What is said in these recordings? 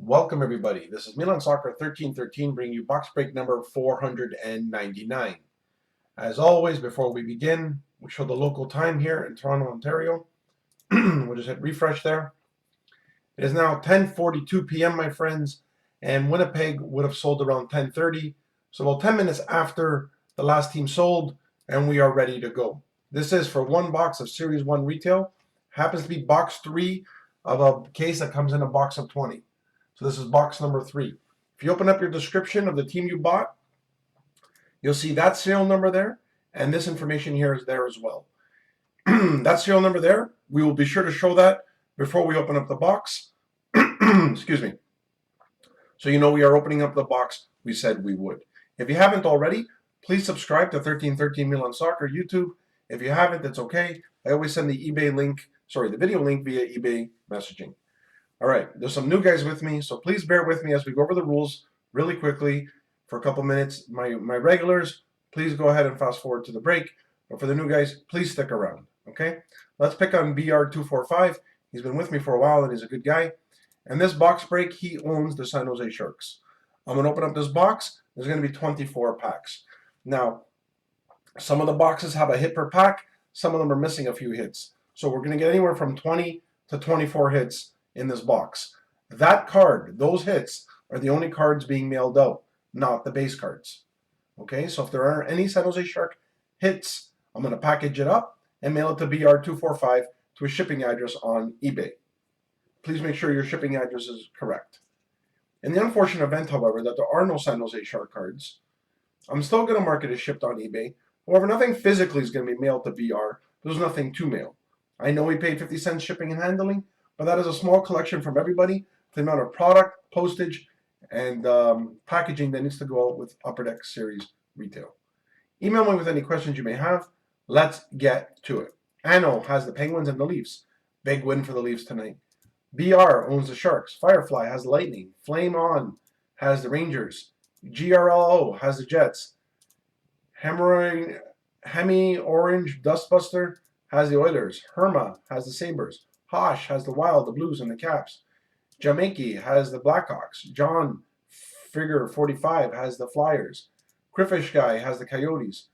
Welcome everybody. This is Milansoccer1313 bringing you box break number 499. As always, before we begin, we show the local time here in Toronto, Ontario. We'll just hit refresh there. It is now 10:42 p.m. my friends, and Winnipeg would have sold around 10:30, so about 10 minutes after the last team sold, and we are ready to go. This is for one box of Series 1 retail. Happens to be box 3 of a case that comes in a box of 20. So this is box number 3. If you open up your description of the team you bought, you'll see that serial number there, and this information here is there as well. That serial number there, we will be sure to show that before we open up the box. Excuse me. So you know we are opening up the box we said we would. If you haven't already, please subscribe to 1313 Milan Soccer YouTube. If you haven't, it's okay. I always send the eBay link, the video link via eBay messaging. All right, there's some new guys with me, so please bear with me as we go over the rules really quickly for a couple minutes. My regulars, please go ahead and fast forward to the break. But for the new guys, please stick around, okay? Let's pick on BR245. He's been with me for a while, and he's a good guy. And this box break, he owns the San Jose Sharks. I'm going to open up this box. There's going to be 24 packs. Now, some of the boxes have a hit per pack. Some of them are missing a few hits. So we're going to get anywhere from 20 to 24 hits in this box. That card, those hits, are the only cards being mailed out, not the base cards. Okay, so if there are any San Jose Shark hits, I'm going to package it up and mail it to BR245 to a shipping address on eBay. Please make sure your shipping address is correct. In the unfortunate event, however, that there are no San Jose Shark cards, I'm still going to mark it as shipped on eBay. However, nothing physically is going to be mailed to BR. There's nothing to mail. I know we paid 50 cents shipping and handling, but that is a small collection from everybody, the amount of product, postage, and packaging that needs to go out with Upper Deck Series retail. Email me with any questions you may have. Let's get to it. Anno has the Penguins and the Leafs. Big win for the Leafs tonight. BR owns the Sharks. Firefly has Lightning. Flame On has the Rangers. GRLO has the Jets. Hemi Orange Dustbuster has the Oilers. Herma has the Sabres. Hosh has the Wild, the Blues, and the Caps. Jamaica has the Blackhawks. John Figure 45 has the Flyers. Criffish Guy has the Coyotes.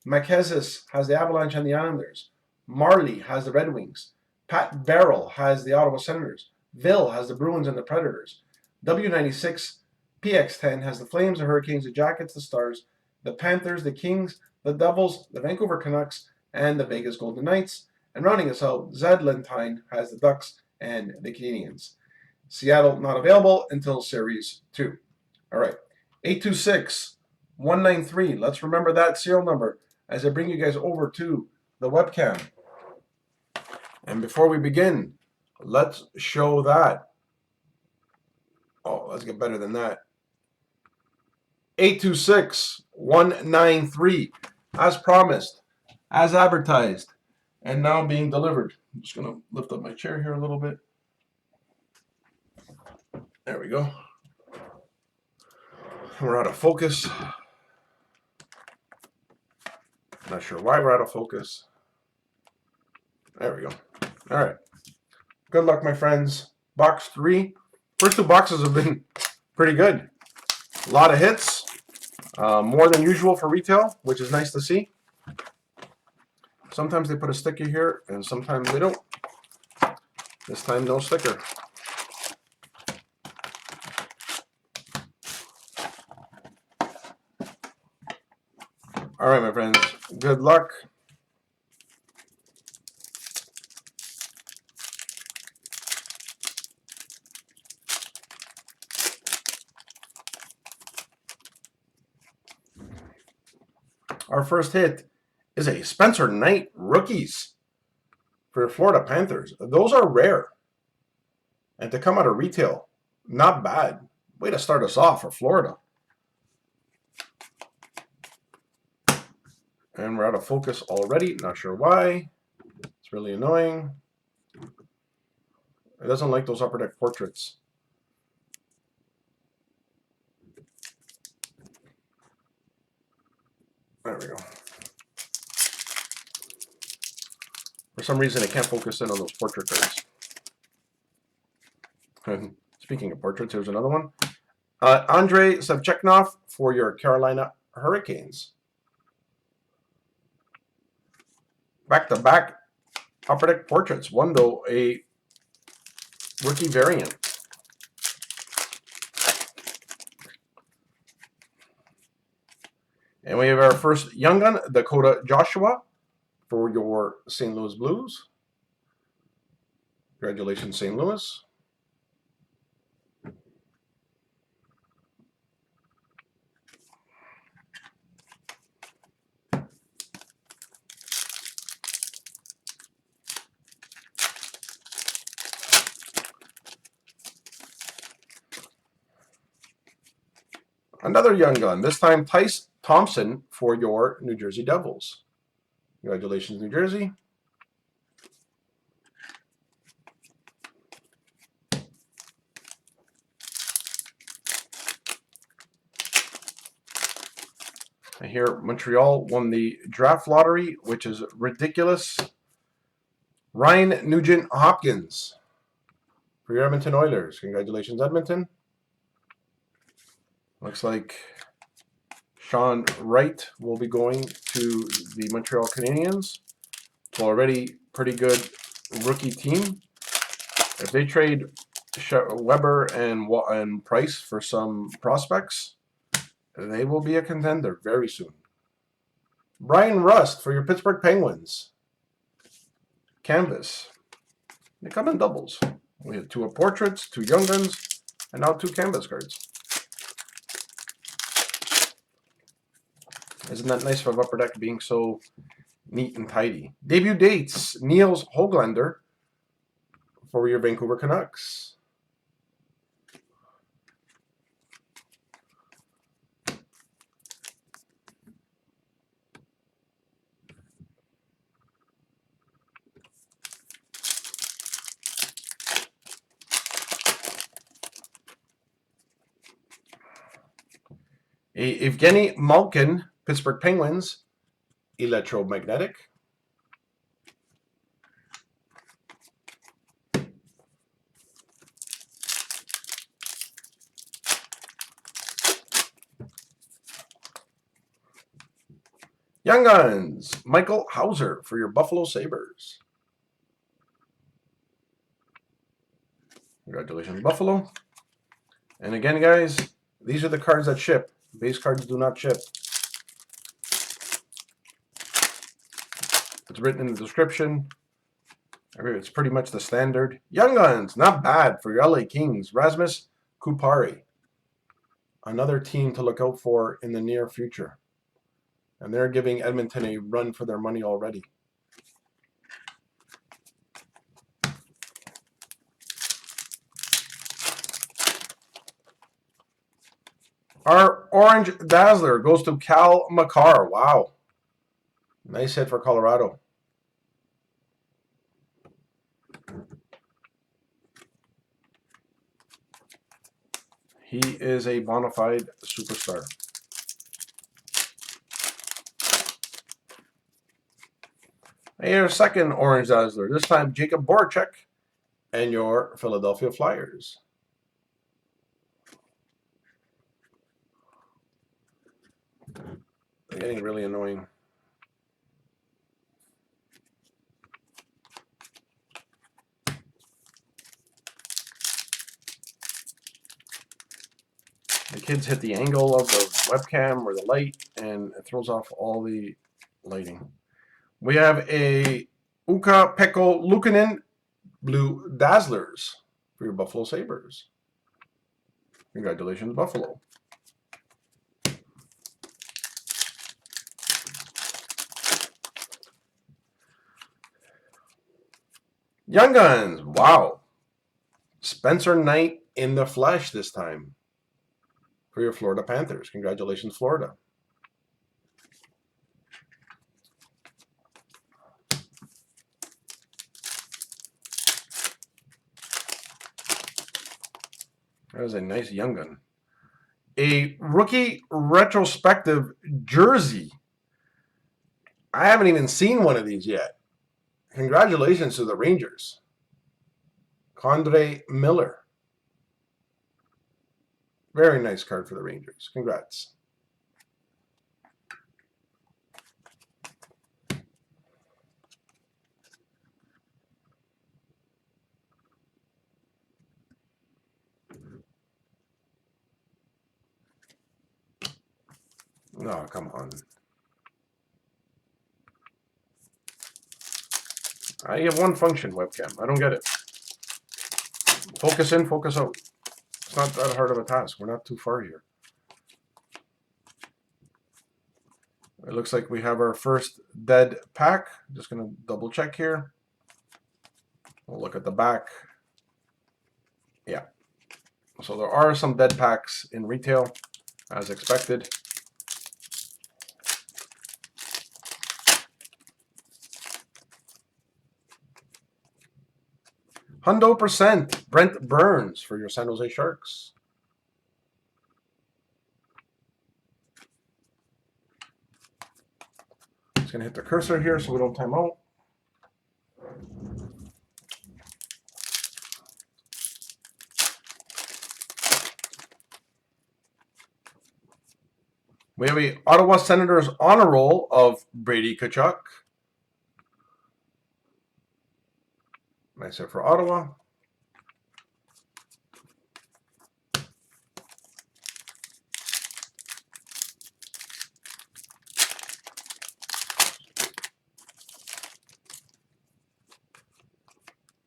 Mackezis has the Avalanche and the Islanders. Marley has the Red Wings. Pat Barrel has the Ottawa Senators. Ville has the Bruins and the Predators. W96 PX10 has the Flames, the Hurricanes, the Jackets, the Stars, the Panthers, the Kings, the Devils, the Vancouver Canucks, and the Vegas Golden Knights. And rounding us out, Zedlentine has the Ducks and the Canadiens. Seattle not available until Series 2. All right, 826-193. Let's remember that serial number as I bring you guys over to the webcam. And before we begin, let's show that. Oh, let's get better than that. 826-193. As promised, as advertised, and now being delivered. I'm just going to lift up my chair here a little bit. There we go. We're out of focus. Not sure why we're out of focus. There we go. All right. Good luck, my friends. Box 3. First 2 boxes have been pretty good. A lot of hits. More than usual for retail, which is nice to see. Sometimes they put a sticker here, and sometimes they don't. This time, no sticker. All right, my friends. Good luck. Our first hit is a Spencer Knight rookies for Florida Panthers. Those are rare. And to come out of retail, not bad. Way to start us off for Florida. And we're out of focus already. Not sure why. It's really annoying. It doesn't like those Upper Deck portraits. There we go. For some reason, I can't focus in on those portrait cards. It's Speaking of portraits, here's another one. Andrei Savchekov for your Carolina Hurricanes. Back-to-back Upper Deck portraits. One, though, a rookie variant. And we have our first young gun, Dakota Joshua, for your St. Louis Blues. Congratulations, St. Louis. Another young gun, this time Tice Thompson for your New Jersey Devils. Congratulations, New Jersey. And here, Montreal won the draft lottery, which is ridiculous. Ryan Nugent-Hopkins for your Edmonton Oilers. Congratulations, Edmonton. Looks like Sean Wright will be going to the Montreal Canadiens. It's already pretty good rookie team. If they trade Weber and Price for some prospects, they will be a contender very soon. Brian Rust for your Pittsburgh Penguins. Canvas. They come in doubles. We had 2 portraits, 2 young guns, and now 2 canvas cards. Isn't that nice of Upper Deck being so neat and tidy? Debut dates, Niels Höglander for your Vancouver Canucks. Evgeny Malkin, Pittsburgh Penguins, electromagnetic. Young Guns, Michael Hauser for your Buffalo Sabres. Congratulations, Buffalo. And again, guys, these are the cards that ship. Base cards do not ship. It's written in the description. It's pretty much the standard. Young Guns, not bad for your LA Kings. Rasmus Kupari. Another team to look out for in the near future. And they're giving Edmonton a run for their money already. Our Orange Dazzler goes to Cal McCarr. Wow. Nice hit for Colorado. He is a bona fide superstar. And your second Orange Dazzler. This time Jacob Borchek and your Philadelphia Flyers. They're getting really annoying. The kids hit the angle of the webcam or the light, and it throws off all the lighting. We have a Ukko-Pekka Luukkonen Blue Dazzlers for your Buffalo Sabres. Congratulations, Buffalo. Young Guns, wow. Spencer Knight in the flesh this time for your Florida Panthers. Congratulations, Florida. That was a nice young gun. A rookie retrospective jersey. I haven't even seen one of these yet. Congratulations to the Rangers. Condre Miller. Very nice card for the Rangers. Congrats. Oh, come on. I have one function, webcam. I don't get it. Focus in, focus out. It's not that hard of a task. We're not too far here. It looks like we have our first dead pack. Just going to double check here. We'll look at the back. Yeah. So there are some dead packs in retail, as expected. %, Brent Burns for your San Jose Sharks. Just going to hit the cursor here so we don't time out. We have a Ottawa Senators honor roll of Brady Tkachuk. Nice hit for Ottawa.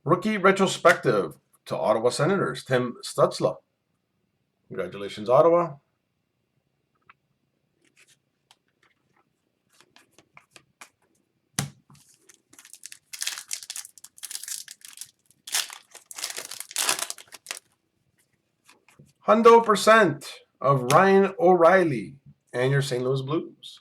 Rookie retrospective to Ottawa Senators, Tim Stützle. Congratulations, Ottawa. %, of Ryan O'Reilly and your St. Louis Blues.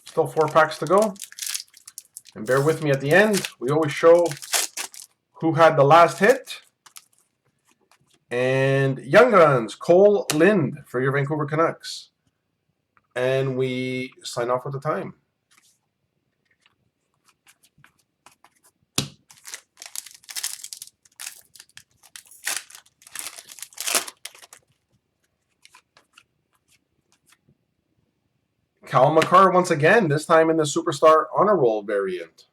Still 4 packs to go. And bear with me at the end. We always show who had the last hit. And Young Guns, Cole Lind for your Vancouver Canucks. And we sign off with the time. Cal McCarr once again, this time in the Superstar Honor Roll variant.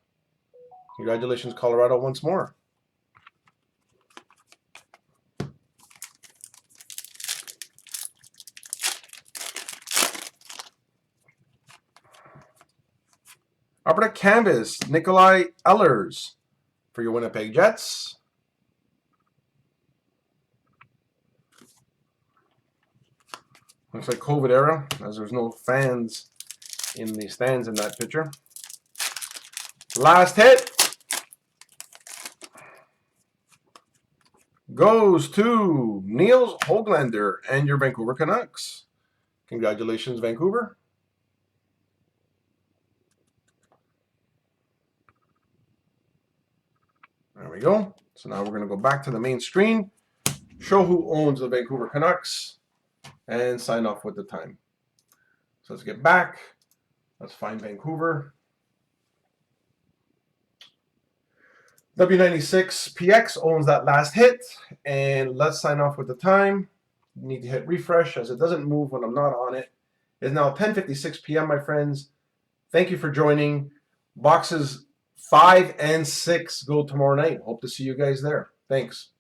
Congratulations, Colorado, once more. Upper deck canvas, Nikolai Ehlers for your Winnipeg Jets. Looks like COVID era, as there's no fans in the stands in that picture. Last hit goes to Niels Höglander and your Vancouver Canucks. Congratulations, Vancouver. There we go. So now we're going to go back to the main screen, show who owns the Vancouver Canucks, and sign off with the time. So let's get back. Let's find Vancouver. W96 PX owns that last hit, and let's sign off with the time. You need to hit refresh as it doesn't move when I'm not on it. It's now 10:56 p.m., my friends. Thank you for joining. Boxes 5 and 6 go tomorrow night. Hope to see you guys there. Thanks.